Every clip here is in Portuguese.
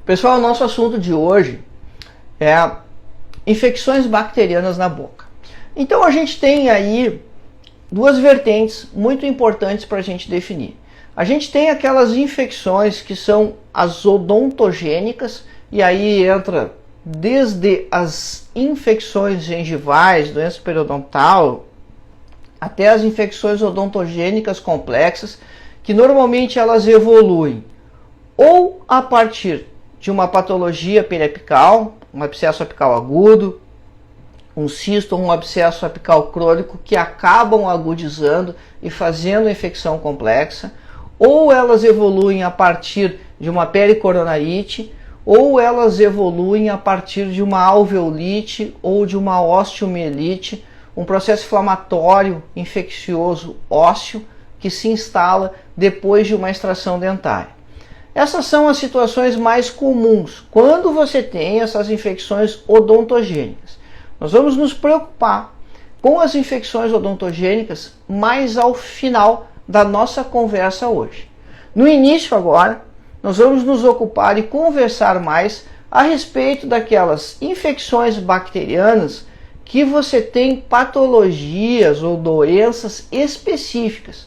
Pessoal, o nosso assunto de hoje é infecções bacterianas na boca. Então a gente tem aí duas vertentes muito importantes para a gente definir. A gente tem aquelas infecções que são as odontogênicas, e aí entra desde as infecções gengivais, doença periodontal, até as infecções odontogênicas complexas, que normalmente elas evoluem ou a partir de uma patologia periapical, um abscesso apical agudo, um cisto ou um abscesso apical crônico que acabam agudizando e fazendo a infecção complexa, ou elas evoluem a partir de uma pericoronarite, ou elas evoluem a partir de uma alveolite ou de uma osteomielite, um processo inflamatório infeccioso ósseo que se instala depois de uma extração dentária. Essas são as situações mais comuns quando você tem essas infecções odontogênicas. Nós vamos nos preocupar com as infecções odontogênicas mais ao final da nossa conversa hoje. No início agora, nós vamos nos ocupar e conversar mais a respeito daquelas infecções bacterianas que você tem patologias ou doenças específicas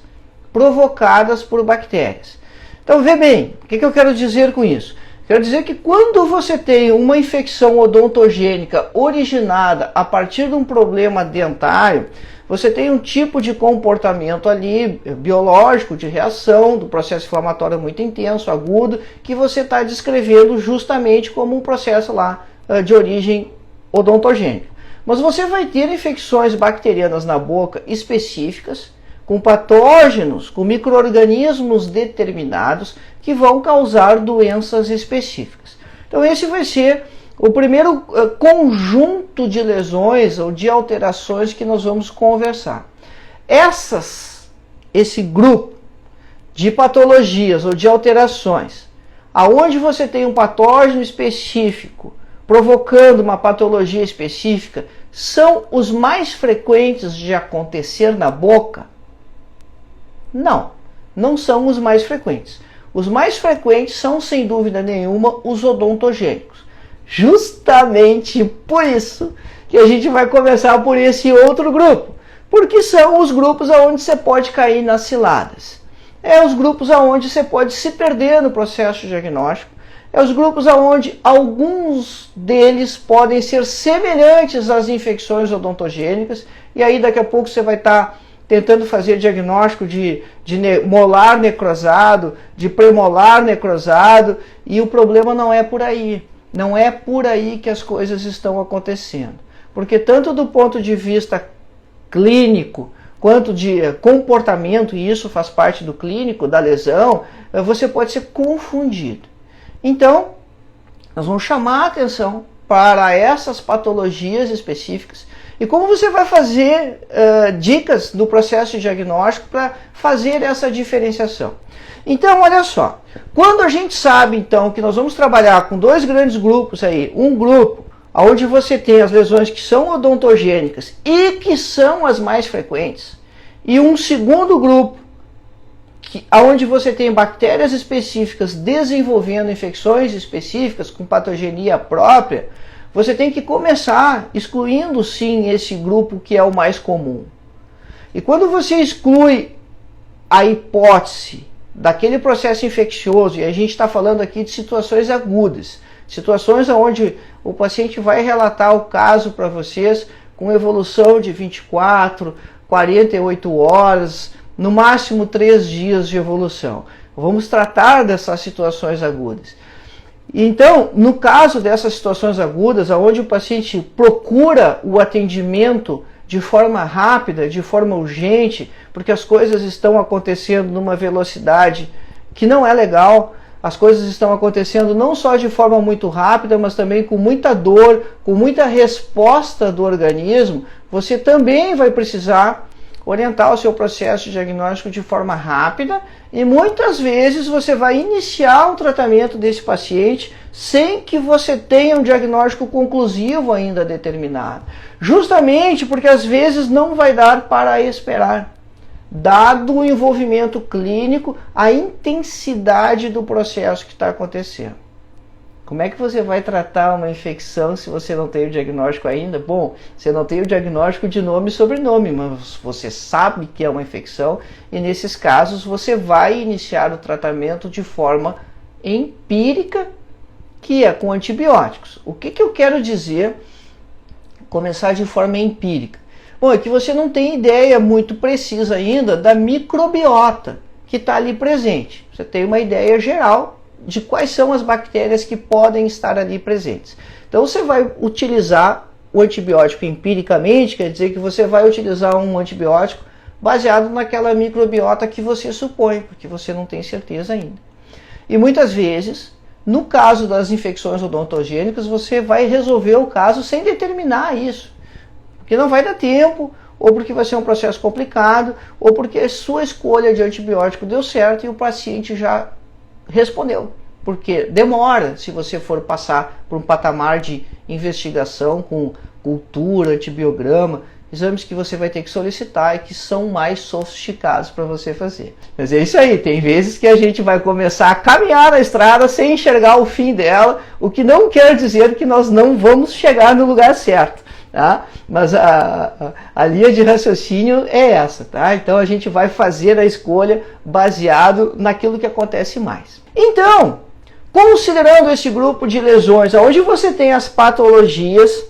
provocadas por bactérias. Então, vê bem, o que eu quero dizer com isso? Quero dizer que quando você tem uma infecção odontogênica originada a partir de um problema dentário, você tem um tipo de comportamento ali biológico, de reação, do processo inflamatório muito intenso, agudo, que você está descrevendo justamente como um processo lá de origem odontogênica. Mas você vai ter infecções bacterianas na boca específicas, com patógenos, com micro-organismos determinados que vão causar doenças específicas. Então esse vai ser o primeiro conjunto de lesões ou de alterações que nós vamos conversar. Esse grupo de patologias ou de alterações, aonde você tem um patógeno específico provocando uma patologia específica, são os mais frequentes de acontecer na boca? Não, não são os mais frequentes. Os mais frequentes são, sem dúvida nenhuma, os odontogênicos. Justamente por isso que a gente vai começar por esse outro grupo, porque são os grupos onde você pode cair nas ciladas. É os grupos onde você pode se perder no processo diagnóstico. É os grupos onde alguns deles podem ser semelhantes às infecções odontogênicas, e aí daqui a pouco você vai estar tentando fazer diagnóstico de molar necrosado, de premolar necrosado, e o problema não é por aí. Não é por aí que as coisas estão acontecendo. Porque tanto do ponto de vista clínico, quanto de comportamento, e isso faz parte do clínico, da lesão, você pode ser confundido. Então, nós vamos chamar a atenção para essas patologias específicas. E como você vai fazer dicas no processo diagnóstico para fazer essa diferenciação? Então, olha só, quando a gente sabe então que nós vamos trabalhar com dois grandes grupos aí, um grupo onde você tem as lesões que são odontogênicas e que são as mais frequentes, e um segundo grupo onde você tem bactérias específicas desenvolvendo infecções específicas com patogenia própria, você tem que começar excluindo sim esse grupo que é o mais comum. E quando você exclui a hipótese daquele processo infeccioso, e a gente está falando aqui de situações agudas, situações onde o paciente vai relatar o caso para vocês com evolução de 24, 48 horas, no máximo 3 dias de evolução. Vamos tratar dessas situações agudas. Então, no caso dessas situações agudas, onde o paciente procura o atendimento de forma rápida, de forma urgente, porque as coisas estão acontecendo numa velocidade que não é legal, as coisas estão acontecendo não só de forma muito rápida, mas também com muita dor, com muita resposta do organismo, você também vai precisar orientar o seu processo diagnóstico de forma rápida, e muitas vezes você vai iniciar o tratamento desse paciente sem que você tenha um diagnóstico conclusivo ainda determinado. Justamente porque às vezes não vai dar para esperar, dado o envolvimento clínico, a intensidade do processo que está acontecendo. Como é que você vai tratar uma infecção se você não tem o diagnóstico ainda? Bom, você não tem o diagnóstico de nome e sobrenome, mas você sabe que é uma infecção e nesses casos você vai iniciar o tratamento de forma empírica, que é com antibióticos. O que eu quero dizer, começar de forma empírica? Bom, é que você não tem ideia muito precisa ainda da microbiota que está ali presente. Você tem uma ideia geral de quais são as bactérias que podem estar ali presentes. Então você vai utilizar o antibiótico empiricamente, quer dizer que você vai utilizar um antibiótico baseado naquela microbiota que você supõe, porque você não tem certeza ainda. E muitas vezes, no caso das infecções odontogênicas, você vai resolver o caso sem determinar isso, porque não vai dar tempo, ou porque vai ser um processo complicado, ou porque a sua escolha de antibiótico deu certo e o paciente já respondeu, porque demora se você for passar por um patamar de investigação com cultura, antibiograma, exames que você vai ter que solicitar e que são mais sofisticados para você fazer. Mas é isso aí, tem vezes que a gente vai começar a caminhar na estrada sem enxergar o fim dela, o que não quer dizer que nós não vamos chegar no lugar certo. Tá? Mas a linha de raciocínio é essa, tá? Então a gente vai fazer a escolha baseado naquilo que acontece mais. Então, considerando esse grupo de lesões, onde você tem as patologias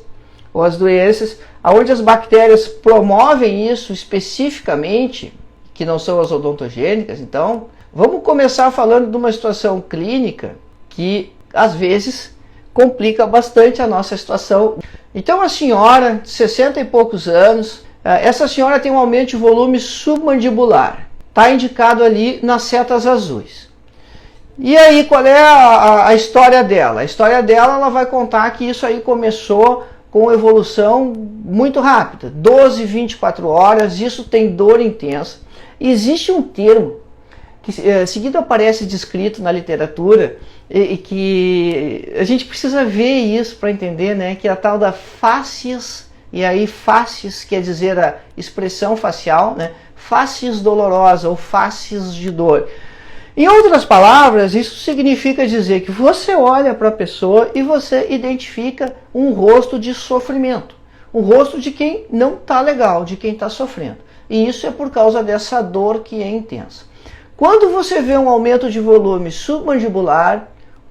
ou as doenças, onde as bactérias promovem isso especificamente, que não são as odontogênicas, então vamos começar falando de uma situação clínica que às vezes complica bastante a nossa situação. Então a senhora, de 60 e poucos anos, essa senhora tem um aumento de volume submandibular. Está indicado ali nas setas azuis. E aí, qual é a história dela? A história dela, ela vai contar que isso aí começou com evolução muito rápida. 12, 24 horas, isso tem dor intensa. Existe um termo que seguido aparece descrito na literatura e que a gente precisa ver isso para entender, né? Que é a tal da facies, e aí facies quer dizer a expressão facial, né? Facies dolorosa ou facies de dor. Em outras palavras, isso significa dizer que você olha para a pessoa e você identifica um rosto de sofrimento, um rosto de quem não está legal, de quem está sofrendo. E isso é por causa dessa dor que é intensa. Quando você vê um aumento de volume submandibular,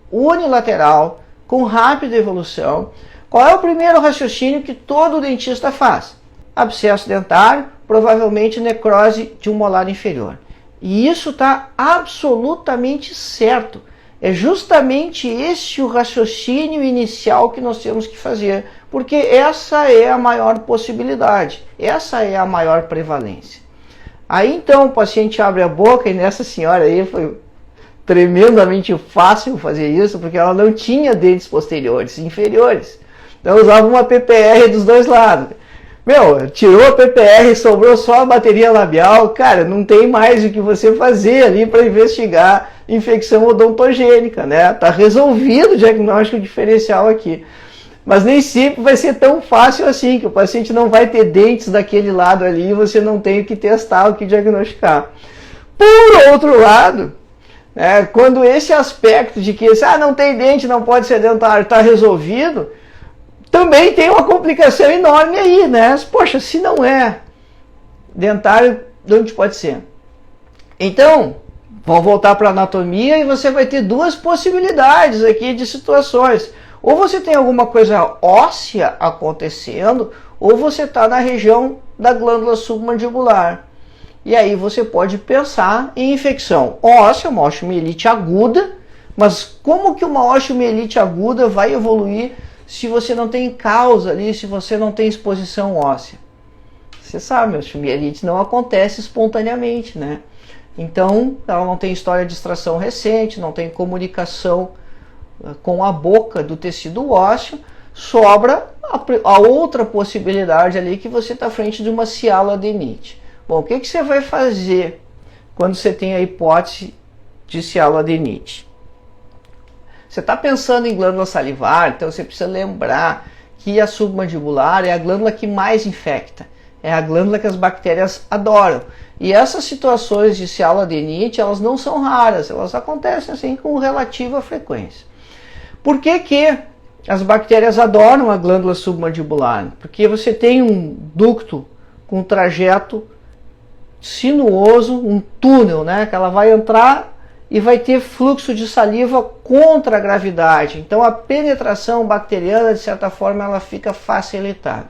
unilateral, com rápida evolução, qual é o primeiro raciocínio que todo dentista faz? Abscesso dentário, provavelmente necrose de um molar inferior. E isso está absolutamente certo. É justamente esse o raciocínio inicial que nós temos que fazer, porque essa é a maior possibilidade, essa é a maior prevalência. Aí então o paciente abre a boca, e nessa senhora aí foi tremendamente fácil fazer isso, porque ela não tinha dentes posteriores, inferiores. Então usava uma PPR dos dois lados. Meu, tirou a PPR, sobrou só a bateria labial, cara, não tem mais o que você fazer ali para investigar infecção odontogênica, né? Tá resolvido o diagnóstico diferencial aqui. Mas nem sempre vai ser tão fácil assim, que o paciente não vai ter dentes daquele lado ali e você não tem o que testar, o que diagnosticar. Por outro lado, né, quando esse aspecto de que não tem dente, não pode ser dentário, está resolvido, também tem uma complicação enorme aí, né? Poxa, se não é dentário, de onde pode ser? Então, vamos voltar para a anatomia e você vai ter duas possibilidades aqui de situações. Ou você tem alguma coisa óssea acontecendo, ou você está na região da glândula submandibular. E aí você pode pensar em infecção óssea, uma osteomielite aguda, mas como que uma osteomielite aguda vai evoluir se você não tem causa ali, se você não tem exposição óssea? Você sabe, a osteomielite não acontece espontaneamente, né? Então, ela não tem história de extração recente, não tem comunicação com a boca do tecido ósseo, sobra a outra possibilidade ali que você está frente de uma cialoadenite. Bom, o que você vai fazer quando você tem a hipótese de cialoadenite? Você está pensando em glândula salivar, então você precisa lembrar que a submandibular é a glândula que mais infecta. É a glândula que as bactérias adoram. E essas situações de cialoadenite, elas não são raras, elas acontecem assim com relativa frequência. Por que que as bactérias adoram a glândula submandibular? Porque você tem um ducto com um trajeto sinuoso, um túnel, né, que ela vai entrar e vai ter fluxo de saliva contra a gravidade. Então a penetração bacteriana, de certa forma, ela fica facilitada.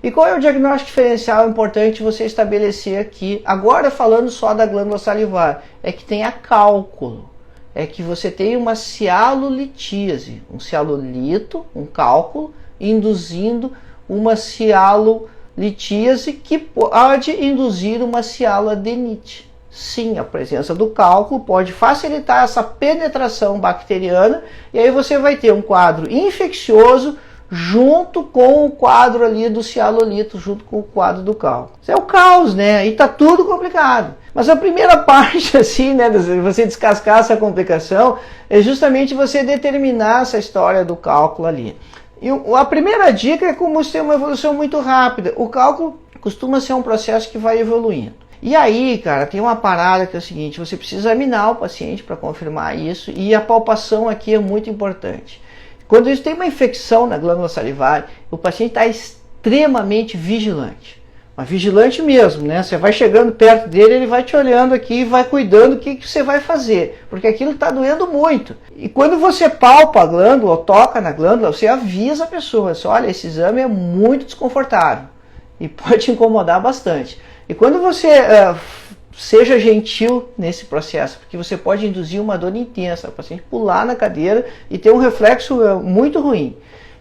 E qual é o diagnóstico diferencial importante você estabelecer aqui? Agora falando só da glândula salivar, é que tenha cálculo. É que você tem uma cialolitíase, um cialolito, um cálculo, induzindo uma cialolitíase que pode induzir uma cialoadenite. Sim, a presença do cálculo pode facilitar essa penetração bacteriana e aí você vai ter um quadro infeccioso junto com o quadro ali do cialolito, junto com o quadro do cálculo. Isso é o caos, né? Aí tá tudo complicado. Mas a primeira parte, assim, né, você descascar essa complicação, é justamente você determinar essa história do cálculo ali. E a primeira dica é como você tem uma evolução muito rápida. O cálculo costuma ser um processo que vai evoluindo. E aí, cara, tem uma parada que é o seguinte, você precisa examinar o paciente para confirmar isso, e a palpação aqui é muito importante. Quando isso tem uma infecção na glândula salivar, o paciente está extremamente vigilante. Mas vigilante mesmo, né? Você vai chegando perto dele, ele vai te olhando aqui e vai cuidando do que você vai fazer, porque aquilo está doendo muito. E quando você palpa a glândula ou toca na glândula, você avisa a pessoa, olha, esse exame é muito desconfortável e pode te incomodar bastante. E quando você seja gentil nesse processo, porque você pode induzir uma dor intensa, o paciente pular na cadeira e ter um reflexo muito ruim.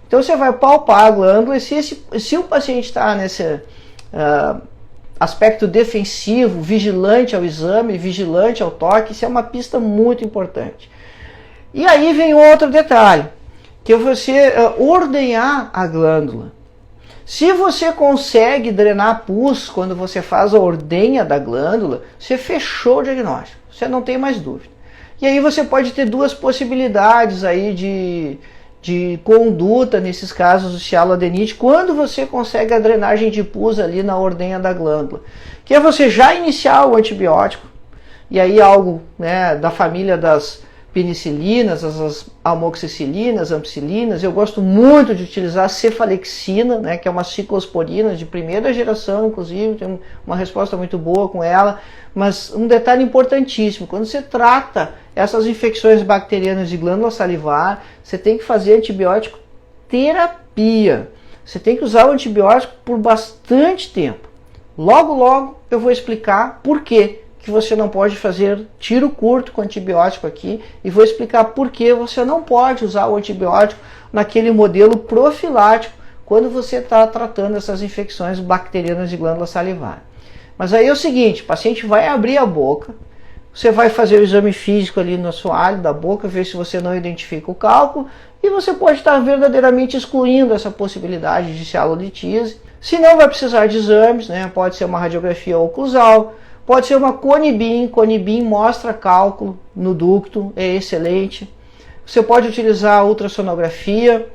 Então você vai palpar a glândula e se o paciente está nesse aspecto defensivo, vigilante ao exame, vigilante ao toque, isso é uma pista muito importante. E aí vem outro detalhe, que é você ordenhar a glândula. Se você consegue drenar pus quando você faz a ordenha da glândula, você fechou o diagnóstico, você não tem mais dúvida. E aí você pode ter duas possibilidades aí de conduta nesses casos do cialoadenite, quando você consegue a drenagem de pus ali na ordenha da glândula, que é você já iniciar o antibiótico, e aí algo, né, da família das penicilinas, as amoxicilinas, ampicilinas. Eu gosto muito de utilizar a cefalexina, né, que é uma ciclosporina de primeira geração, inclusive, tem uma resposta muito boa com ela. Mas um detalhe importantíssimo, quando você trata essas infecções bacterianas de glândula salivar, você tem que fazer antibiótico terapia. Você tem que usar o antibiótico por bastante tempo. Logo, logo eu vou explicar por quê que você não pode fazer tiro curto com antibiótico aqui, e vou explicar por que você não pode usar o antibiótico naquele modelo profilático quando você está tratando essas infecções bacterianas de glândula salivar. Mas aí é o seguinte, o paciente vai abrir a boca, você vai fazer o exame físico ali no assoalho da boca, ver se você não identifica o cálculo, e você pode estar verdadeiramente excluindo essa possibilidade de cialolitíase. Se não, vai precisar de exames, né? Pode ser uma radiografia oclusal, pode ser uma conibin. Conibin mostra cálculo no ducto, é excelente. Você pode utilizar a ultrassonografia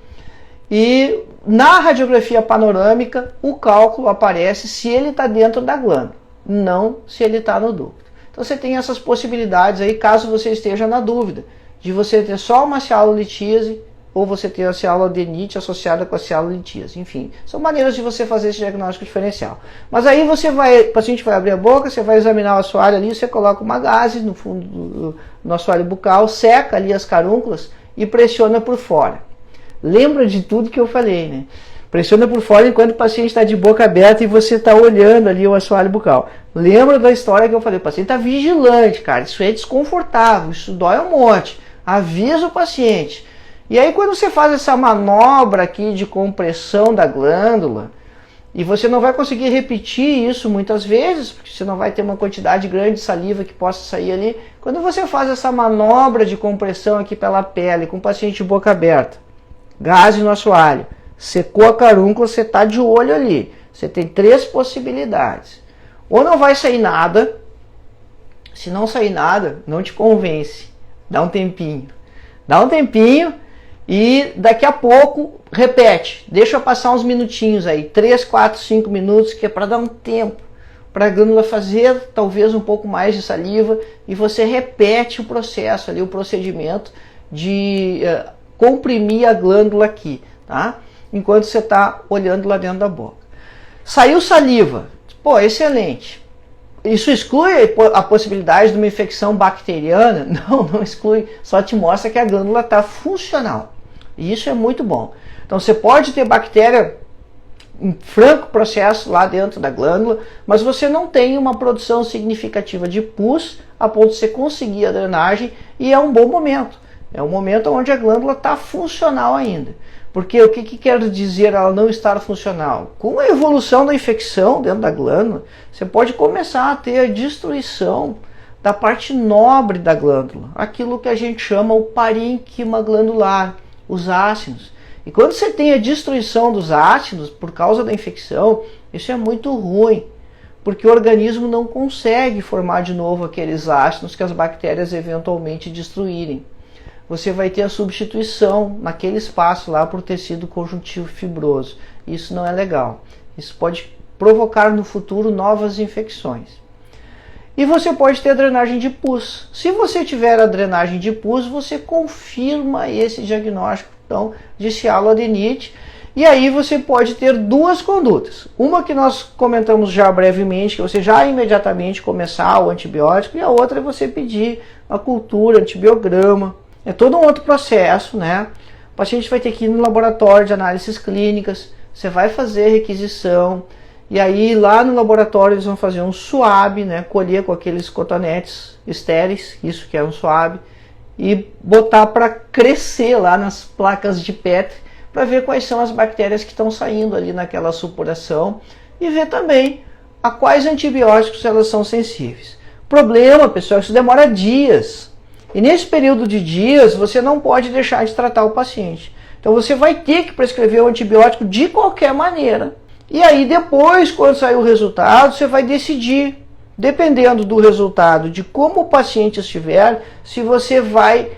e na radiografia panorâmica o cálculo aparece se ele está dentro da glândula, não se ele está no ducto. Então você tem essas possibilidades aí, caso você esteja na dúvida de você ter só uma cialolitíase ou você ter a cialoadenite associada com a cialolitíase. Enfim, são maneiras de você fazer esse diagnóstico diferencial. Mas aí o paciente vai abrir a boca, você vai examinar o assoalho ali, você coloca uma gaze no fundo do assoalho bucal, seca ali as carúnculas e pressiona por fora. Lembra de tudo que eu falei, né? Pressiona por fora enquanto o paciente está de boca aberta e você está olhando ali o assoalho bucal. Lembra da história que eu falei, o paciente está vigilante, cara, isso é desconfortável, isso dói um monte. Avisa o paciente. E aí quando você faz essa manobra aqui de compressão da glândula, e você não vai conseguir repetir isso muitas vezes, porque você não vai ter uma quantidade grande de saliva que possa sair ali. Quando você faz essa manobra de compressão aqui pela pele, com o paciente de boca aberta, gás no assoalho, secou a carúncula, você está de olho ali. Você tem três possibilidades. Ou não vai sair nada, se não sair nada, não te convence. Dá um tempinho. Dá um tempinho. E daqui a pouco, repete, deixa passar uns minutinhos aí, 3, 4, 5 minutos, que é para dar um tempo para a glândula fazer talvez um pouco mais de saliva, e você repete o processo ali, o procedimento de comprimir a glândula aqui, tá? Enquanto você está olhando lá dentro da boca. Saiu saliva, pô, excelente. Isso exclui a possibilidade de uma infecção bacteriana? Não, não exclui, só te mostra que a glândula está funcional. E isso é muito bom. Então você pode ter bactéria em franco processo lá dentro da glândula, mas você não tem uma produção significativa de pus a ponto de você conseguir a drenagem, e é um bom momento. É um momento onde a glândula está funcional ainda. Porque o que quer dizer ela não estar funcional? Com a evolução da infecção dentro da glândula, você pode começar a ter a destruição da parte nobre da glândula, aquilo que a gente chama o parênquima glandular, os ácidos. E quando você tem a destruição dos ácidos por causa da infecção, isso é muito ruim, porque o organismo não consegue formar de novo aqueles ácidos que as bactérias eventualmente destruírem. Você vai ter a substituição naquele espaço lá por tecido conjuntivo fibroso. Isso não é legal. Isso pode provocar no futuro novas infecções. E você pode ter a drenagem de pus. Se você tiver a drenagem de pus, você confirma esse diagnóstico então, de cialoadenite. E aí você pode ter duas condutas. Uma que nós comentamos já brevemente, que você já imediatamente começar o antibiótico, e a outra é você pedir a cultura, antibiograma. É todo um outro processo, né? O paciente vai ter que ir no laboratório de análises clínicas, você vai fazer requisição, e aí lá no laboratório eles vão fazer um swab, né? Colher com aqueles cotonetes estéreis, isso que é um swab, e botar para crescer lá nas placas de Petri, para ver quais são as bactérias que estão saindo ali naquela supuração, e ver também a quais antibióticos elas são sensíveis. Problema, pessoal, isso demora dias. E nesse período de dias, você não pode deixar de tratar o paciente. Então você vai ter que prescrever o antibiótico de qualquer maneira. E aí depois, quando sair o resultado, você vai decidir, dependendo do resultado, de como o paciente estiver, se você vai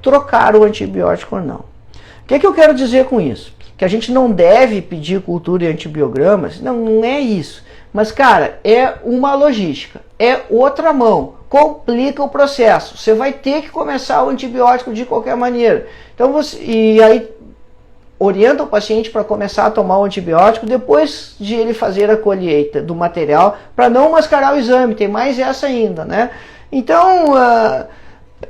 trocar o antibiótico ou não. O que eu quero dizer com isso? Que a gente não deve pedir cultura e antibiogramas? Não, não é isso. Mas, cara, é uma logística, é outra mão. Complica o processo. Você vai ter que começar o antibiótico de qualquer maneira. Então e aí orienta o paciente para começar a tomar o antibiótico depois de ele fazer a colheita do material, para não mascarar o exame. Tem mais essa ainda, né? Então,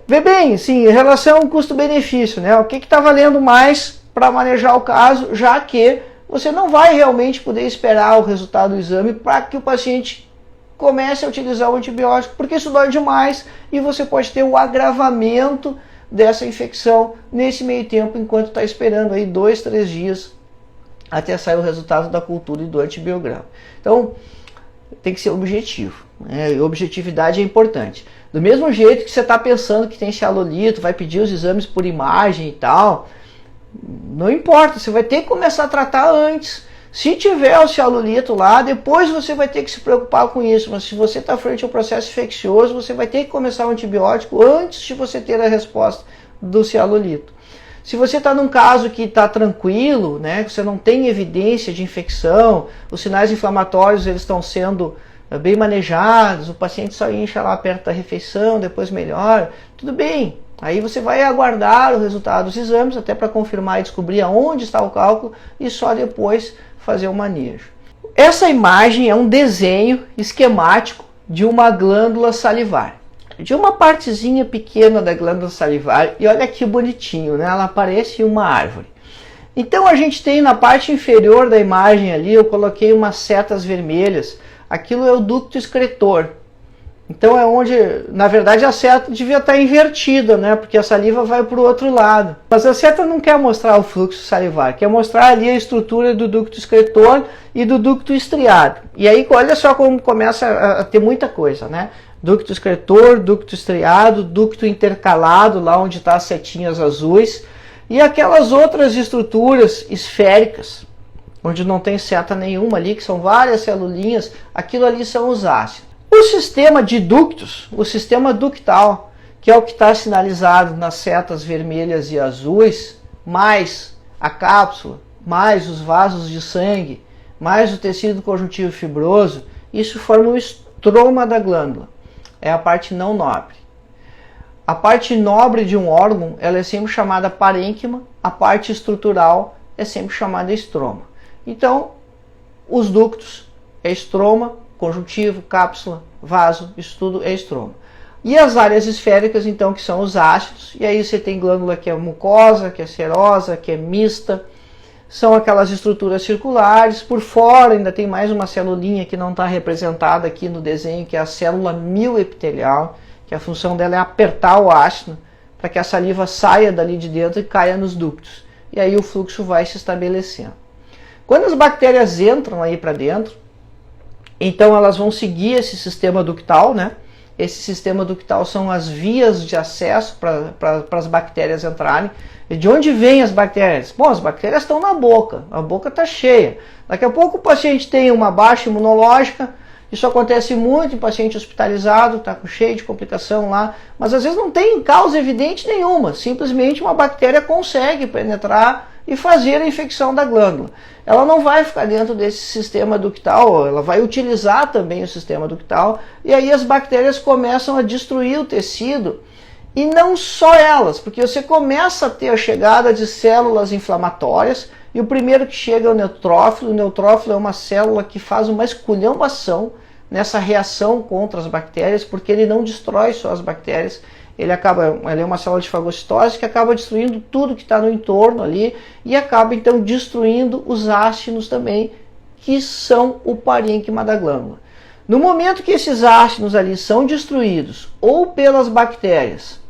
vê bem, sim, em relação ao custo-benefício, né? O que está valendo mais para manejar o caso, já que você não vai realmente poder esperar o resultado do exame para que o paciente comece a utilizar o antibiótico, porque isso dói demais e você pode ter o agravamento dessa infecção nesse meio tempo, enquanto está esperando aí 2, 3 dias até sair o resultado da cultura e do antibiograma. Então, tem que ser objetivo, né? E objetividade é importante. Do mesmo jeito que você está pensando que tem cialolito, vai pedir os exames por imagem e tal, não importa, você vai ter que começar a tratar antes. Se tiver o cialolito lá, depois você vai ter que se preocupar com isso. Mas se você está frente ao processo infeccioso, você vai ter que começar o antibiótico antes de você ter a resposta do cialolito. Se você está num caso que está tranquilo, né, que você não tem evidência de infecção, os sinais inflamatórios eles estão sendo bem manejados, o paciente só incha lá perto da refeição, depois melhora, tudo bem. Aí você vai aguardar o resultado dos exames até para confirmar e descobrir aonde está o cálculo e só depois fazer o manejo. Essa imagem é um desenho esquemático de uma glândula salivar, de uma partezinha pequena da glândula salivar, e olha que bonitinho, né? Ela parece uma árvore. Então a gente tem na parte inferior da imagem ali, eu coloquei umas setas vermelhas, aquilo é o ducto excretor. Então é onde, na verdade, a seta devia estar invertida, né? Porque a saliva vai para o outro lado. Mas a seta não quer mostrar o fluxo salivar, quer mostrar ali a estrutura do ducto excretor e do ducto estriado. E aí, olha só como começa a ter muita coisa, né? Ducto excretor, ducto estriado, ducto intercalado, lá onde estão as setinhas azuis, e aquelas outras estruturas esféricas, onde não tem seta nenhuma ali, que são várias celulinhas, aquilo ali são os ácidos. O sistema de ductos, o sistema ductal, que é o que está sinalizado nas setas vermelhas e azuis, mais a cápsula, mais os vasos de sangue, mais o tecido conjuntivo fibroso, isso forma o estroma da glândula. É a parte não nobre. A parte nobre de um órgão, ela é sempre chamada parênquima, a parte estrutural é sempre chamada estroma. Então, os ductos é estroma, conjuntivo, cápsula, vaso, isso tudo é estroma. E as áreas esféricas, então, que são os ácidos, e aí você tem glândula que é mucosa, que é serosa, que é mista, são aquelas estruturas circulares. Por fora ainda tem mais uma celulinha que não está representada aqui no desenho, que é a célula mioepitelial, que a função dela é apertar o ácido para que a saliva saia dali de dentro e caia nos ductos. E aí o fluxo vai se estabelecendo. Quando as bactérias entram aí para dentro, então elas vão seguir esse sistema ductal, né? Esse sistema ductal são as vias de acesso para as bactérias entrarem. E de onde vêm as bactérias? Bom, as bactérias estão na boca, a boca está cheia. Daqui a pouco o paciente tem uma baixa imunológica, isso acontece muito em paciente hospitalizado, está cheio de complicação lá, mas às vezes não tem causa evidente nenhuma, simplesmente uma bactéria consegue penetrar e fazer a infecção da glândula. Ela não vai ficar dentro desse sistema ductal, ela vai utilizar também o sistema ductal, e aí as bactérias começam a destruir o tecido, e não só elas, porque você começa a ter a chegada de células inflamatórias, e o primeiro que chega é o neutrófilo. O neutrófilo é uma célula que faz uma esculhambação nessa reação contra as bactérias, porque ele não destrói só as bactérias, ele é uma célula de fagocitose que acaba destruindo tudo que está no entorno ali e acaba então destruindo os ácidos também, que são o parênquima da glândula. No momento que esses ácidos ali são destruídos ou pelas bactérias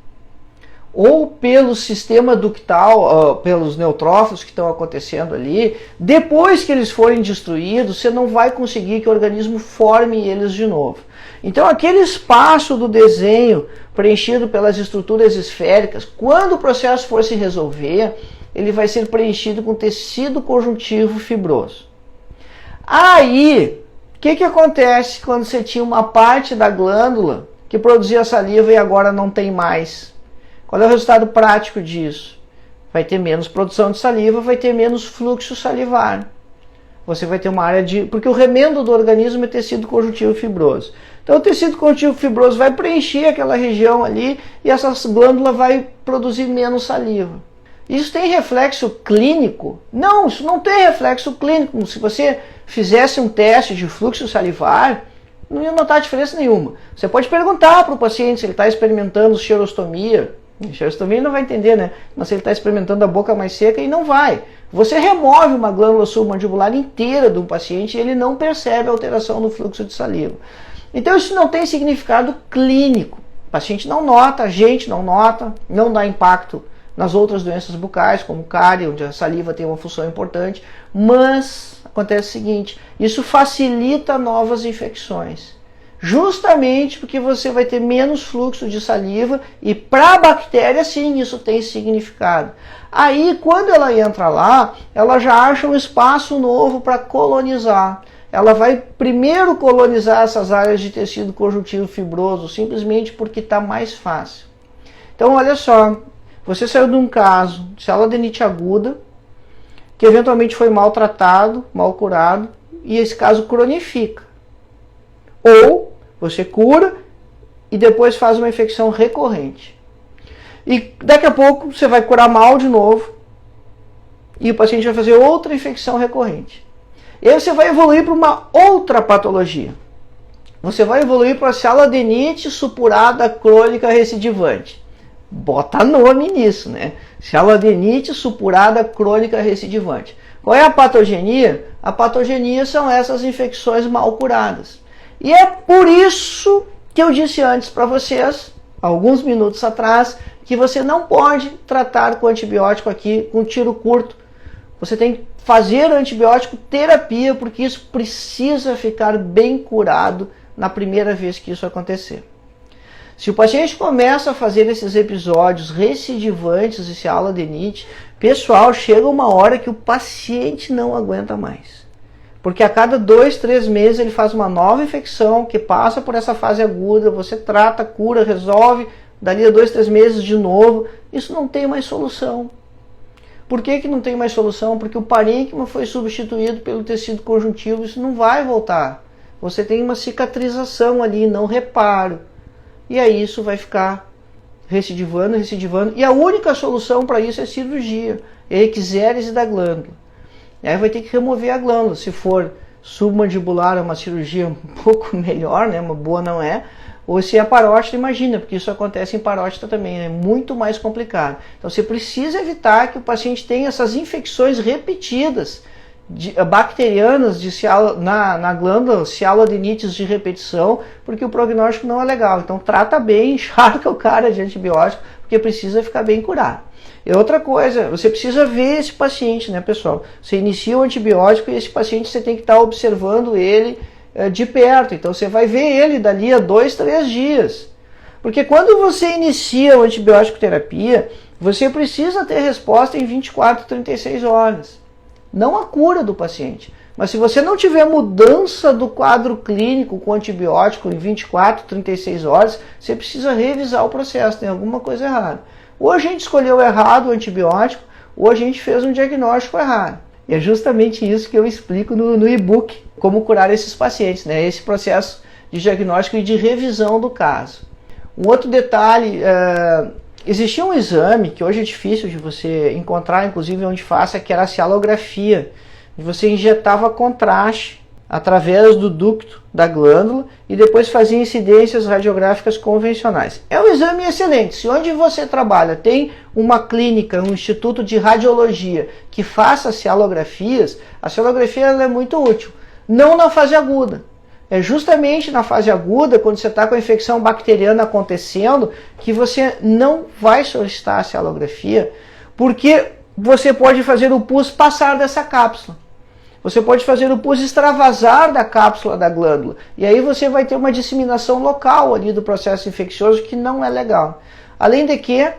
ou pelo sistema ductal, pelos neutrófilos que estão acontecendo ali, depois que eles forem destruídos, você não vai conseguir que o organismo forme eles de novo. Então aquele espaço do desenho preenchido pelas estruturas esféricas, quando o processo for se resolver, ele vai ser preenchido com tecido conjuntivo fibroso. Aí, o que acontece quando você tinha uma parte da glândula que produzia saliva e agora não tem mais? Qual é o resultado prático disso? Vai ter menos produção de saliva, vai ter menos fluxo salivar. Você vai ter uma área de... Porque o remendo do organismo é tecido conjuntivo fibroso. Então o tecido conjuntivo fibroso vai preencher aquela região ali e essa glândula vai produzir menos saliva. Isso tem reflexo clínico? Não, isso não tem reflexo clínico. Se você fizesse um teste de fluxo salivar, não ia notar diferença nenhuma. Você pode perguntar para o paciente se ele está experimentando xerostomia. Xerostomia ele não vai entender, né? Mas se ele está experimentando a boca mais seca, e não vai. Você remove uma glândula submandibular inteira de um paciente e ele não percebe a alteração no fluxo de saliva. Então isso não tem significado clínico. O paciente não nota, a gente não nota, não dá impacto nas outras doenças bucais, como cárie, onde a saliva tem uma função importante, mas acontece o seguinte, isso facilita novas infecções. Justamente porque você vai ter menos fluxo de saliva e para a bactéria, sim, isso tem significado. Aí, quando ela entra lá, ela já acha um espaço novo para colonizar. Ela vai primeiro colonizar essas áreas de tecido conjuntivo fibroso, simplesmente porque está mais fácil. Então, olha só, você saiu de um caso de célula-adenite aguda, que eventualmente foi mal tratado, mal curado, e esse caso cronifica. Ou você cura e depois faz uma infecção recorrente. E daqui a pouco você vai curar mal de novo e o paciente vai fazer outra infecção recorrente. E aí você vai evoluir para uma outra patologia. Você vai evoluir para a célula-adenite supurada crônica recidivante. Bota nome nisso, né? Célula-adenite supurada crônica recidivante. Qual é a patogenia? A patogenia são essas infecções mal curadas. E é por isso que eu disse antes para vocês, alguns minutos atrás, que você não pode tratar com antibiótico aqui com tiro curto. Você tem que fazer antibiótico terapia, porque isso precisa ficar bem curado na primeira vez que isso acontecer. Se o paciente começa a fazer esses episódios recidivantes de célula-adenite, pessoal, chega uma hora que o paciente não aguenta mais. Porque a cada 2, 3 meses ele faz uma nova infecção que passa por essa fase aguda, você trata, cura, resolve, dali a 2, 3 meses de novo. Isso não tem mais solução. Por que não tem mais solução? Porque o parênquima foi substituído pelo tecido conjuntivo, isso não vai voltar. Você tem uma cicatrização ali, não reparo. E aí isso vai ficar recidivando, recidivando. E a única solução para isso é cirurgia. ericzérese da glândula. E aí vai ter que remover a glândula. Se for submandibular, é uma cirurgia um pouco melhor, né? Uma boa não é. Ou se é parótida, imagina, porque isso acontece em parótida também, é muito mais complicado. Então você precisa evitar que o paciente tenha essas infecções repetidas, bacterianas na glândula, cialoadenites de repetição, porque o prognóstico não é legal. Então trata bem, encharca o cara de antibiótico, porque precisa ficar bem curado. E outra coisa, você precisa ver esse paciente, né, pessoal? Você inicia o antibiótico e esse paciente você tem que estar observando ele de perto. Então você vai ver ele dali a 2, 3 dias. Porque quando você inicia o antibiótico terapia, você precisa ter resposta em 24, 36 horas. Não a cura do paciente. Mas se você não tiver mudança do quadro clínico com antibiótico em 24, 36 horas, você precisa revisar o processo, tem alguma coisa errada. Ou a gente escolheu errado o antibiótico, ou a gente fez um diagnóstico errado. E é justamente isso que eu explico no e-book, como curar esses pacientes, né? Esse processo de diagnóstico e de revisão do caso. Um outro detalhe, existia um exame que hoje é difícil de você encontrar, inclusive onde faça, que era a cialografia. Você injetava contraste através do ducto da glândula e depois fazia incidências radiográficas convencionais. É um exame excelente. Se onde você trabalha tem uma clínica, um instituto de radiologia que faça cialografias, a cialografia ela é muito útil. Não na fase aguda. É justamente na fase aguda, quando você está com a infecção bacteriana acontecendo, que você não vai solicitar a cialografia, porque você pode fazer o pus passar dessa cápsula. Você pode fazer o pus extravasar da cápsula da glândula. E aí você vai ter uma disseminação local ali do processo infeccioso que não é legal. Além de que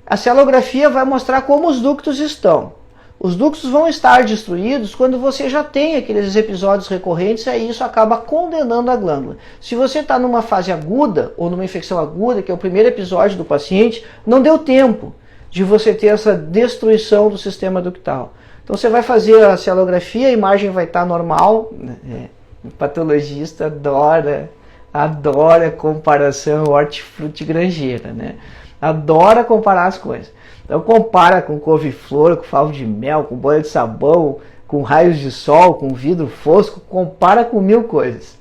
a cialografia vai mostrar como os ductos estão. Os ductos vão estar destruídos quando você já tem aqueles episódios recorrentes e aí isso acaba condenando a glândula. Se você está numa fase aguda ou numa infecção aguda, que é o primeiro episódio do paciente, não deu tempo de você ter essa destruição do sistema ductal. Então você vai fazer a cialografia, a imagem vai estar normal. O patologista adora comparação hortifruti-granjeira, né? Adora comparar as coisas. Então compara com couve-flor, com favo de mel, com bolha de sabão, com raios de sol, com vidro fosco, compara com 1000 coisas.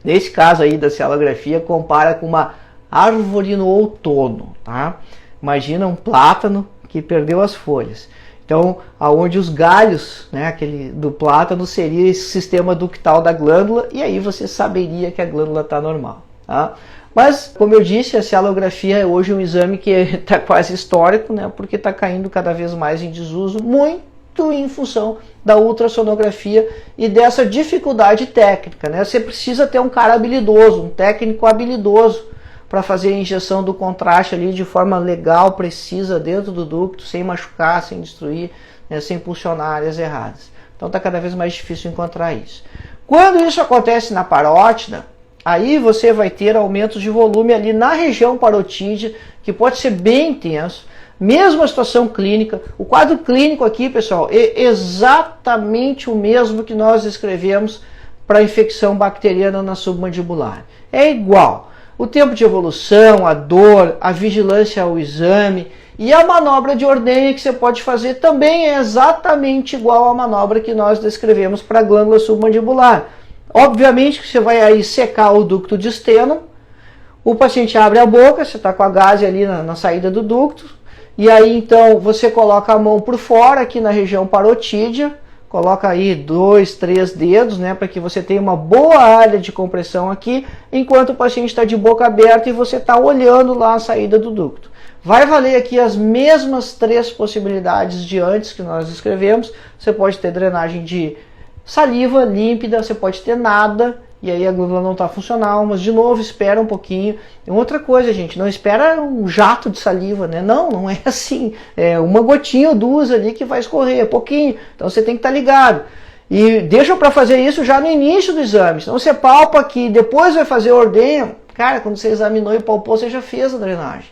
Nesse caso aí da cialografia, compara com uma árvore no outono, tá? Imagina um plátano que perdeu as folhas. Então, aonde os galhos, né, aquele do plátano seria esse sistema ductal da glândula, e aí você saberia que a glândula está normal. Tá? Mas, como eu disse, a cialografia é hoje um exame que está quase histórico, né, porque está caindo cada vez mais em desuso, muito em função da ultrassonografia e dessa dificuldade técnica. Né? Você precisa ter um cara habilidoso, um técnico habilidoso, para fazer a injeção do contraste ali de forma legal, precisa, dentro do ducto, sem machucar, sem destruir, né, sem pulsionar áreas erradas. Então está cada vez mais difícil encontrar isso. Quando isso acontece na parótida, aí você vai ter aumentos de volume ali na região parotídea, que pode ser bem intenso. Mesma situação clínica. O quadro clínico aqui, pessoal, é exatamente o mesmo que nós descrevemos para a infecção bacteriana na submandibular. É igual. O tempo de evolução, a dor, a vigilância ao exame e a manobra de ordenha que você pode fazer também é exatamente igual à manobra que nós descrevemos para a glândula submandibular. Obviamente que você vai aí secar o ducto de Stennum, o paciente abre a boca, você está com a gaze ali na saída do ducto, e aí então você coloca a mão por fora aqui na região parotídea, coloca aí 2, 3 dedos, né, para que você tenha uma boa área de compressão aqui, enquanto o paciente está de boca aberta e você está olhando lá a saída do ducto. Vai valer aqui as mesmas 3 possibilidades de antes que nós escrevemos. Você pode ter drenagem de saliva límpida, você pode ter nada, e aí a glândula não está funcional, mas de novo espera um pouquinho. E outra coisa, gente, não espera um jato de saliva, né? Não é assim. É uma gotinha ou 2 ali que vai escorrer, é pouquinho. Então você tem que estar ligado. E deixa para fazer isso já no início do exame. Senão você palpa aqui, depois vai fazer a ordenha. Cara, quando você examinou e palpou, você já fez a drenagem.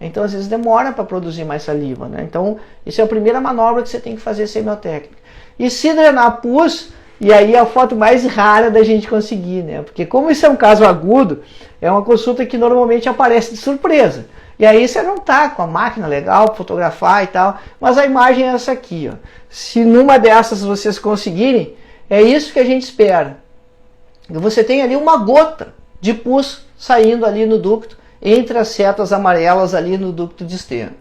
Então às vezes demora para produzir mais saliva, né? Então isso é a primeira manobra que você tem que fazer semiotécnica. E se drenar pus, e aí é a foto mais rara da gente conseguir, né? Porque como isso é um caso agudo, é uma consulta que normalmente aparece de surpresa. E aí você não tá com a máquina legal para fotografar e tal, mas a imagem é essa aqui, ó. Se numa dessas vocês conseguirem, é isso que a gente espera. Você tem ali uma gota de pus saindo ali no ducto, entre as setas amarelas ali no ducto de externo.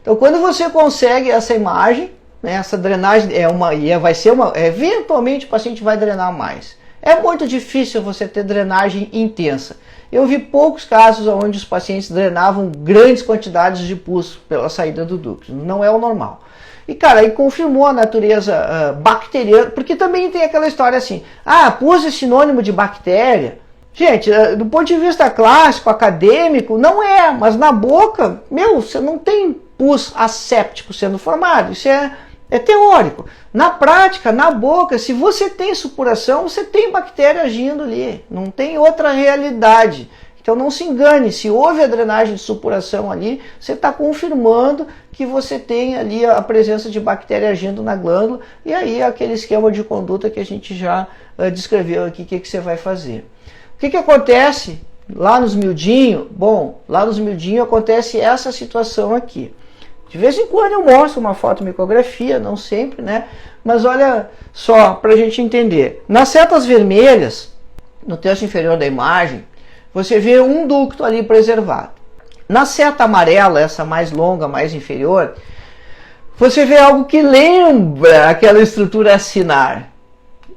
Então quando você consegue essa imagem, né, essa drenagem eventualmente o paciente vai drenar mais. É muito difícil você ter drenagem intensa. Eu vi poucos casos onde os pacientes drenavam grandes quantidades de pus pela saída do ducto. Não é o normal. E, cara, aí confirmou a natureza bacteriana, porque também tem aquela história assim, pus é sinônimo de bactéria. Gente, do ponto de vista clássico, acadêmico, não é, mas na boca, você não tem pus asséptico sendo formado, isso é teórico. Na prática, na boca, se você tem supuração, você tem bactéria agindo ali, não tem outra realidade. Então não se engane, se houve a drenagem de supuração ali, você está confirmando que você tem ali a presença de bactéria agindo na glândula, e aí aquele esquema de conduta que a gente já descreveu aqui, o que você vai fazer. O que acontece lá nos miudinhos? Bom, lá nos miudinhos acontece essa situação aqui. De vez em quando eu mostro uma fotomicografia, não sempre, né? Mas olha só, para a gente entender. Nas setas vermelhas, no terço inferior da imagem, você vê um ducto ali preservado. Na seta amarela, essa mais longa, mais inferior, você vê algo que lembra aquela estrutura acinar.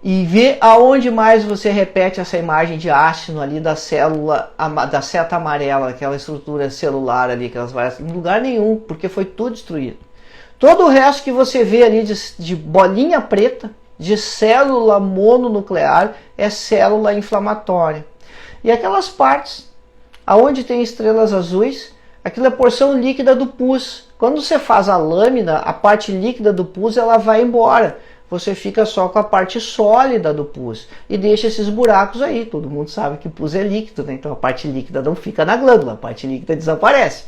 E vê aonde mais você repete essa imagem de ácino ali da célula, da seta amarela, aquela estrutura celular ali, aquelas várias, em lugar nenhum, porque foi tudo destruído. Todo o resto que você vê ali de bolinha preta, de célula mononuclear, é célula inflamatória. E aquelas partes aonde tem estrelas azuis, aquilo é porção líquida do pus. Quando você faz a lâmina, a parte líquida do pus ela vai embora. Você fica só com a parte sólida do pus e deixa esses buracos aí. Todo mundo sabe que pus é líquido, né? Então a parte líquida não fica na glândula, a parte líquida desaparece.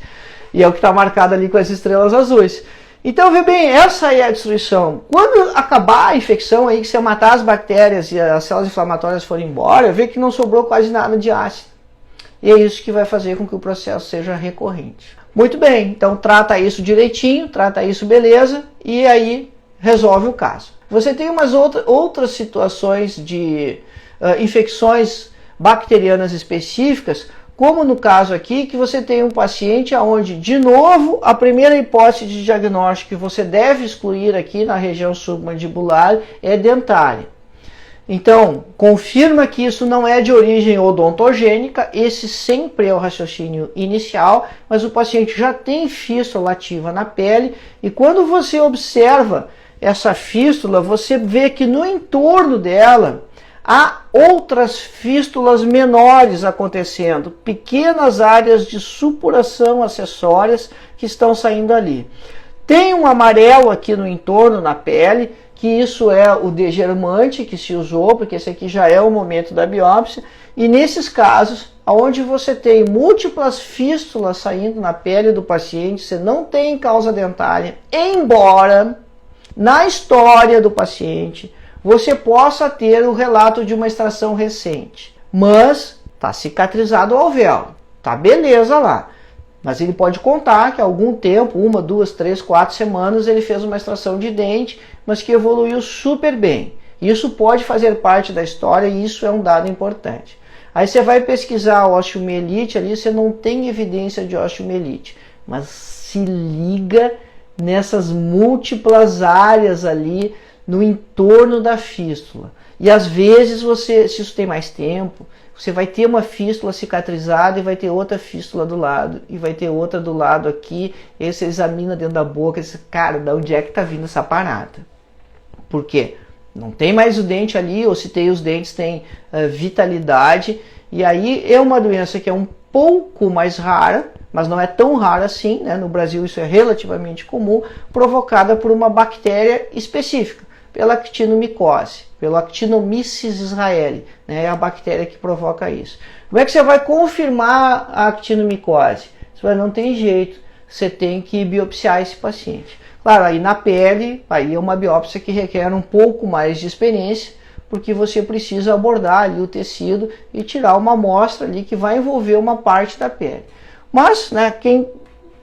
E é o que está marcado ali com as estrelas azuis. Então, vê bem, essa é a destruição. Quando acabar a infecção aí, que você matar as bactérias e as células inflamatórias forem embora, vê que não sobrou quase nada de ácido. E é isso que vai fazer com que o processo seja recorrente. Muito bem, então trata isso direitinho, trata isso beleza, e aí resolve o caso. Você tem umas outras situações de infecções bacterianas específicas, como no caso aqui, que você tem um paciente onde, de novo, a primeira hipótese de diagnóstico que você deve excluir aqui na região submandibular é dentária. Então, confirma que isso não é de origem odontogênica, esse sempre é o raciocínio inicial, mas o paciente já tem fístula ativa na pele, e quando você observa essa fístula, você vê que no entorno dela há outras fístulas menores acontecendo, pequenas áreas de supuração acessórias que estão saindo ali. Tem um amarelo aqui no entorno, na pele, que isso é o degermante que se usou, porque esse aqui já é o momento da biópsia, e nesses casos, onde você tem múltiplas fístulas saindo na pele do paciente, você não tem causa dentária, embora na história do paciente você possa ter o relato de uma extração recente, mas está cicatrizado o alvéolo, tá beleza lá. Mas ele pode contar que há algum tempo, 1, 2, 3, 4 semanas, ele fez uma extração de dente, mas que evoluiu super bem. Isso pode fazer parte da história e isso é um dado importante. Aí você vai pesquisar a osteomielite ali, você não tem evidência de osteomielite, mas se liga nessas múltiplas áreas ali no entorno da fístula. E às vezes você, se isso tem mais tempo, você vai ter uma fístula cicatrizada e vai ter outra fístula do lado, e vai ter outra do lado aqui, e aí você examina dentro da boca e diz, cara, de onde é que está vindo essa parada? Por quê? Não tem mais o dente ali, ou se tem os dentes, tem vitalidade, e aí é uma doença que é um pouco mais rara, mas não é tão rara assim, né? No Brasil isso é relativamente comum, provocada por uma bactéria específica, pela actinomicose, pelo Actinomyces israeli, né? É a bactéria que provoca isso. Como é que você vai confirmar a actinomicose? Você vai, não tem jeito, você tem que biopsiar esse paciente. Claro, aí na pele, aí é uma biópsia que requer um pouco mais de experiência, porque você precisa abordar ali o tecido e tirar uma amostra ali que vai envolver uma parte da pele. Mas, né, quem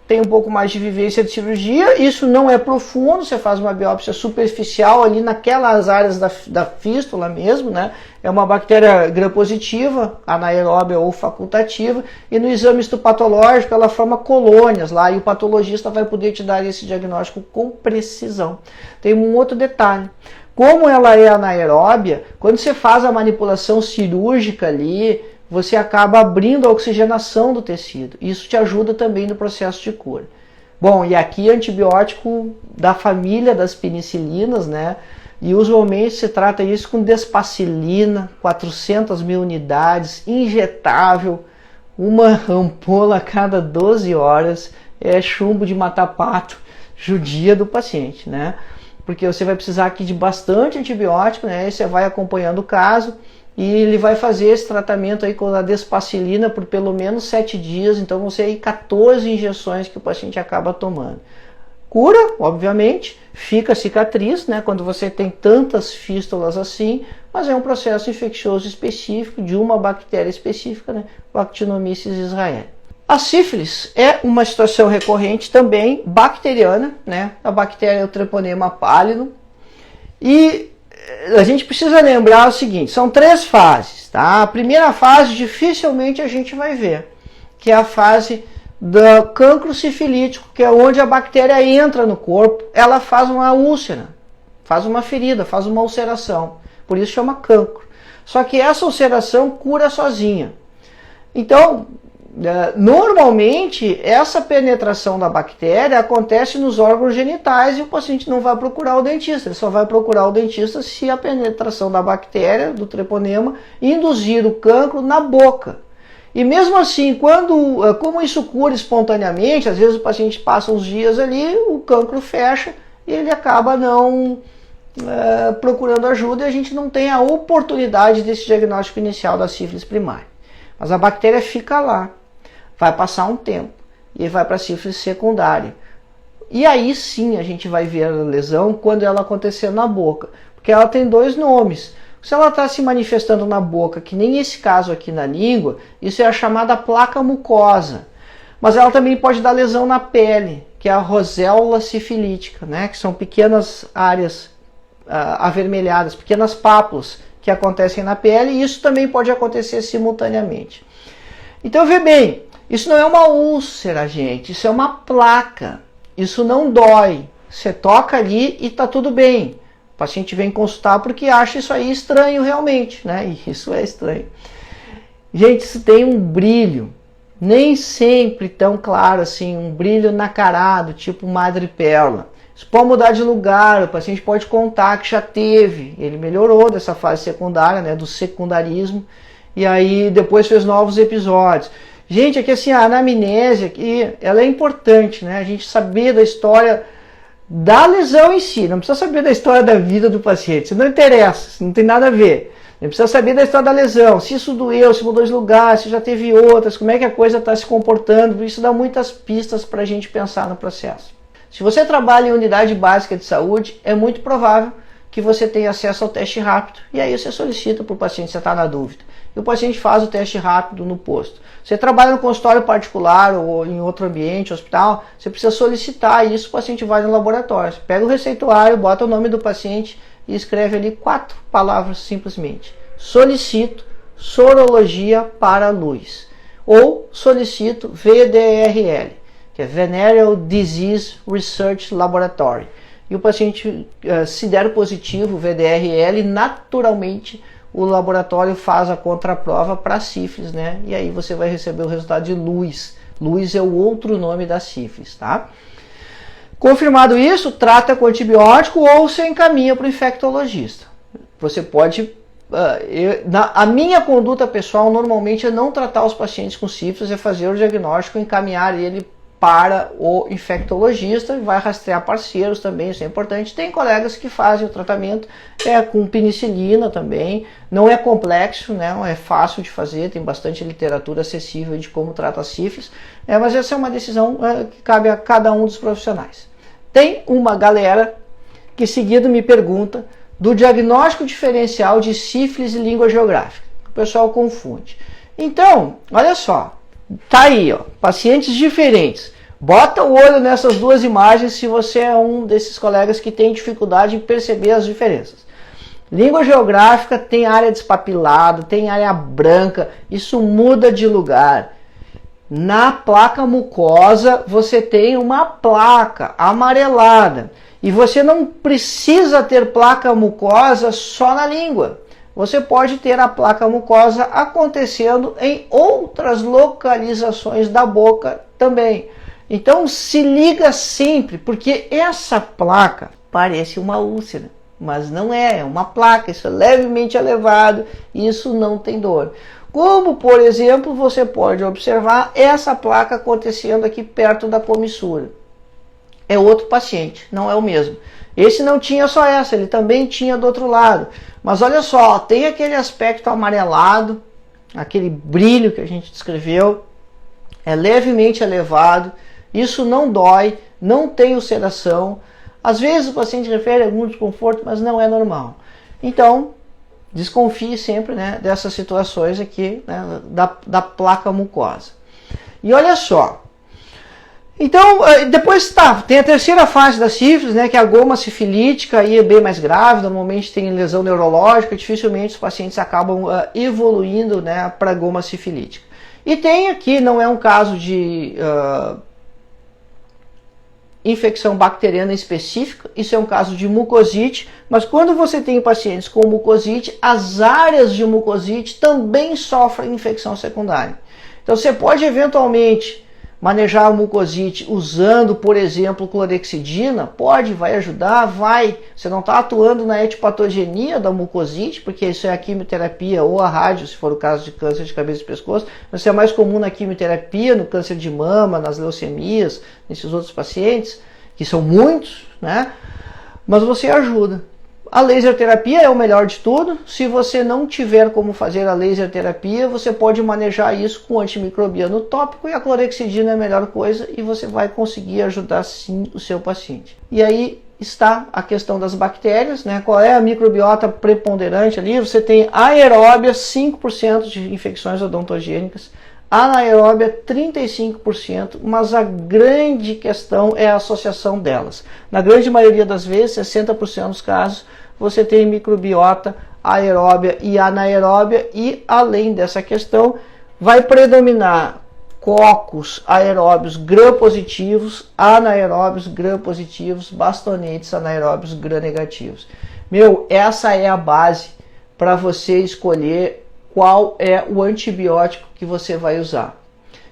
tem um pouco mais de vivência de cirurgia. Isso não é profundo, você faz uma biópsia superficial ali naquelas áreas da fístula mesmo, né? É uma bactéria gram-positiva, anaeróbia ou facultativa, e no exame histopatológico ela forma colônias lá, e o patologista vai poder te dar esse diagnóstico com precisão. Tem um outro detalhe. Como ela é anaeróbia, quando você faz a manipulação cirúrgica ali, você acaba abrindo a oxigenação do tecido. Isso te ajuda também no processo de cura. Bom, e aqui antibiótico da família das penicilinas, né? E usualmente se trata isso com Despacilina, 400 mil unidades, injetável, uma ampola a cada 12 horas, é chumbo de matar pato, judia do paciente, né? Porque você vai precisar aqui de bastante antibiótico, né? E você vai acompanhando o caso, e ele vai fazer esse tratamento aí com a Despacilina por pelo menos 7 dias, então vão ser aí 14 injeções que o paciente acaba tomando. Cura, obviamente, fica cicatriz, né, quando você tem tantas fístulas assim, mas é um processo infeccioso específico de uma bactéria específica, né, o Actinomyces israelii. A sífilis é uma situação recorrente também bacteriana, né, a bactéria é o Treponema pallidum, e a gente precisa lembrar o seguinte, são 3 fases, tá? A primeira fase dificilmente a gente vai ver, que é a fase do cancro sifilítico, que é onde a bactéria entra no corpo, ela faz uma úlcera, faz uma ferida, faz uma ulceração, por isso chama cancro. Só que essa ulceração cura sozinha. Então, normalmente, essa penetração da bactéria acontece nos órgãos genitais e o paciente não vai procurar o dentista. Ele só vai procurar o dentista se a penetração da bactéria, do treponema, induzir o cancro na boca. E mesmo assim, como isso cura espontaneamente, às vezes o paciente passa uns dias ali, o cancro fecha e ele acaba não procurando ajuda e a gente não tem a oportunidade desse diagnóstico inicial da sífilis primária. Mas a bactéria fica lá. Vai passar um tempo e vai para a sífilis secundária. E aí sim a gente vai ver a lesão quando ela acontecer na boca, porque ela tem 2 nomes. Se ela está se manifestando na boca, que nem esse caso aqui na língua, isso é a chamada placa mucosa. Mas ela também pode dar lesão na pele, que é a roséola sifilítica, né? Que são pequenas áreas avermelhadas, pequenas pápulas que acontecem na pele, e isso também pode acontecer simultaneamente. Então, vê bem, isso não é uma úlcera, gente, isso é uma placa, isso não dói, você toca ali e está tudo bem. O paciente vem consultar porque acha isso aí estranho realmente, né? E isso é estranho. Gente, isso tem um brilho, nem sempre tão claro assim, um brilho nacarado, tipo madrepérola. Isso pode mudar de lugar, o paciente pode contar que já teve, ele melhorou dessa fase secundária, né, do secundarismo, e aí depois fez novos episódios. Gente, aqui assim, a anamnese aqui, ela é importante, né, a gente saber da história da lesão em si, não precisa saber da história da vida do paciente, isso não interessa, isso não tem nada a ver. A gente precisa saber da história da lesão, se isso doeu, se mudou de lugar, se já teve outras, como é que a coisa está se comportando, isso dá muitas pistas para a gente pensar no processo. Se você trabalha em unidade básica de saúde, é muito provável que você tenha acesso ao teste rápido. E aí você solicita para o paciente, você está na dúvida. E o paciente faz o teste rápido no posto. Você trabalha no consultório particular ou em outro ambiente, hospital, você precisa solicitar isso, o paciente vai no laboratório. Você pega o receituário, bota o nome do paciente e escreve ali 4 palavras simplesmente. Solicito sorologia para luz. Ou solicito VDRL, que é Venereal Disease Research Laboratory. E o paciente, se der positivo VDRL, naturalmente o laboratório faz a contraprova para sífilis, né? E aí você vai receber o resultado de luz. Luz é o outro nome da sífilis, tá? Confirmado isso, trata com antibiótico ou se encaminha para o infectologista. Você pode... a minha conduta pessoal normalmente é não tratar os pacientes com sífilis, é fazer o diagnóstico, encaminhar ele para o infectologista e vai rastrear parceiros também, isso é importante. Tem colegas que fazem o tratamento com penicilina também, não é complexo, né? É fácil de fazer, tem bastante literatura acessível de como trata a sífilis, mas essa é uma decisão que cabe a cada um dos profissionais. Tem uma galera que seguido me pergunta do diagnóstico diferencial de sífilis e língua geográfica. O pessoal confunde. Então, olha só, tá aí, ó, pacientes diferentes. Bota o olho nessas duas imagens se você é um desses colegas que tem dificuldade em perceber as diferenças. Língua geográfica tem área despapilada, tem área branca, isso muda de lugar. Na placa mucosa você tem uma placa amarelada e você não precisa ter placa mucosa só na língua. Você pode ter a placa mucosa acontecendo em outras localizações da boca também. Então se liga sempre, porque essa placa parece uma úlcera, mas não é uma placa, isso é levemente elevado e isso não tem dor. Como, por exemplo, você pode observar essa placa acontecendo aqui perto da comissura. É outro paciente, não é o mesmo. Esse não tinha só essa, ele também tinha do outro lado. Mas olha só, tem aquele aspecto amarelado, aquele brilho que a gente descreveu, é levemente elevado, isso não dói, não tem ulceração. Às vezes o paciente refere a algum desconforto, mas não é normal. Então, desconfie sempre, né, dessas situações aqui, né, da placa mucosa. E olha só. Então, depois tem a terceira fase da sífilis, né, que é a goma sifilítica, aí é bem mais grave, normalmente tem lesão neurológica, dificilmente os pacientes acabam evoluindo, né, para goma sifilítica. E tem aqui, não é um caso de infecção bacteriana específica, isso é um caso de mucosite, mas quando você tem pacientes com mucosite, as áreas de mucosite também sofrem infecção secundária. Então você pode eventualmente manejar a mucosite usando, por exemplo, clorexidina, vai ajudar, vai. Você não está atuando na etiopatogenia da mucosite, porque isso é a quimioterapia ou a rádio, se for o caso de câncer de cabeça e pescoço, mas isso é mais comum na quimioterapia, no câncer de mama, nas leucemias, nesses outros pacientes, que são muitos, né? Mas você ajuda. A laser terapia é o melhor de tudo. Se você não tiver como fazer a laser terapia, você pode manejar isso com antimicrobiano tópico e a clorexidina é a melhor coisa e você vai conseguir ajudar sim o seu paciente. E aí está a questão das bactérias, né? Qual é a microbiota preponderante ali? Você tem aeróbia, 5% de infecções odontogênicas, anaeróbia 35%, mas a grande questão é a associação delas. Na grande maioria das vezes, 60% dos casos, você tem microbiota aeróbia e anaeróbia, e além dessa questão, vai predominar cocos aeróbios gram-positivos, anaeróbios gram-positivos, bastonetes anaeróbios gram-negativos. Essa é a base para você escolher qual é o antibiótico que você vai usar.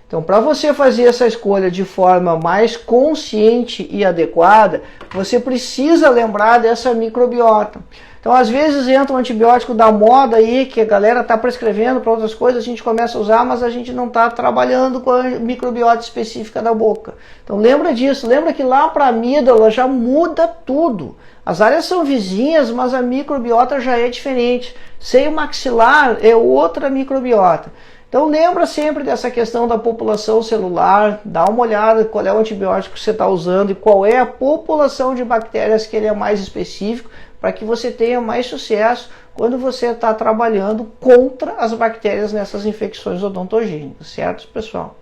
Então, para você fazer essa escolha de forma mais consciente e adequada, você precisa lembrar dessa microbiota. Então, às vezes entra um antibiótico da moda aí, que a galera está prescrevendo para outras coisas, a gente começa a usar, mas a gente não está trabalhando com a microbiota específica da boca. Então, lembra disso, lembra que lá para a amígdala já muda tudo. As áreas são vizinhas, mas a microbiota já é diferente. Seio maxilar é outra microbiota. Então lembra sempre dessa questão da população celular, dá uma olhada qual é o antibiótico que você está usando e qual é a população de bactérias que ele é mais específico, para que você tenha mais sucesso quando você está trabalhando contra as bactérias nessas infecções odontogênicas, certo, pessoal?